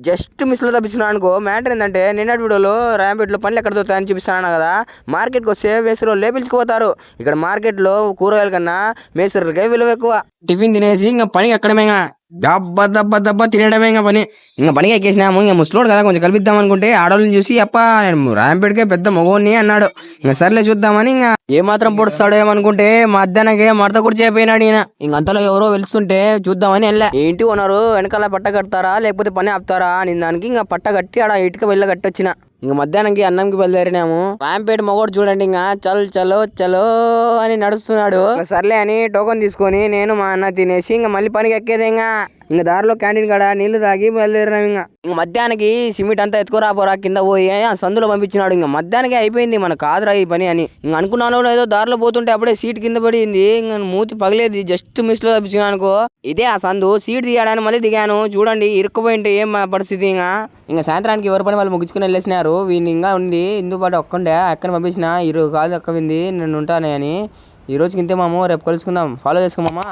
Just మిస్లో తప్పించిన అనుకో. Matter ఏంటంటే నిన్నటి వీడియోలో ర్యాంపేట్లో పనులు ఎక్కడ దొరుకుతాయని చూపిస్తాను కదా. మార్కెట్కి వస్తే మేసరు లేపించుకుపోతారు. ఇక్కడ మార్కెట్లో కూరగాయల కన్నా మేసరులకే విలువ ఎక్కువ. టిఫిన్ తినేసి ఇంకా పనికి ఎక్కడమేగా దబ్బ దబ్బ దబ్బ తినడమే ఇంకా పని. ఇంకా పనికి ఎక్కేసినాము. ఇంకా ముసలోడు కదా కొంచెం కలిపిద్దాం అనుకుంటే ఆడవాళ్ళని చూసి అప్ప నేను ర్యాంపేట్కే పెద్ద మగోని అన్నాడు. ఇంకా సర్లే చూద్దామని ఇంకా ఏమాత్రం పొడుస్తాడో ఏమనుకుంటే మధ్యాహ్నకే మడత కూడా చేపోయినాడు ఈయన. ఇంక అంతలో ఎవరో వెళ్తుంటే చూద్దామని వెళ్ళా. ఏంటి ఉన్నారు వెనకాల పట్ట కడతారా లేకపోతే పని ఆపుతారా అని దానికి ఇంకా పట్ట కట్టి ఆడ ఇటుక వెళ్ళ కట్టి వచ్చిన. ఇంక మధ్యాహ్నంకి అన్నంకి బయలుదేరినాము. రాంపేట మగోడు చూడండి ఇంకా చలో చలో అని నడుస్తున్నాడు. సర్లే అని టోకన్ తీసుకొని నేను మా అన్న తినేసి ఇంకా మళ్ళీ పనికి ఎక్కేదే. ఇంకా దారిలో క్యాంటీన్ కాడ నీళ్లు తాగి బయలుదేరినాం. ఇంక మధ్యాహ్నానికి సిమెంట్ అంతా ఎత్తుకోరాపోరా కింద పోయి ఆ సందులో పంపించినాడు. ఇంకా మధ్యాహ్నానికి అయిపోయింది మన కాదురా ఈ పని అని. ఇంక అనుకున్నాను ఏదో దారిలో పోతుంటే అప్పుడే సీట్ కింద పడింది. ఇంకా మూతి పగిలేది జస్ట్ మిస్ లో తప్పించిన అనుకో. ఇదే ఆ సందు. సీట్ తీయడానికి మళ్ళీ దిగాను. చూడండి ఇరుక్కుపోయింటే ఏం పరిస్థితి. ఇంకా సాయంత్రానికి ఎవరి పని వాళ్ళు ముగించుకుని వెళ్ళేసినారు. వీళ్ళు ఇంకా ఉంది ఇందుకు పాటు ఒక్కండే అక్కని పంపించిన. ఈరోజు కాదు అక్కవింది నేను ఉంటానే అని. ఈ రోజుకి ఇంతే మాము. రేపు కలుసుకుందాం. ఫాలో చేసుకోమామా.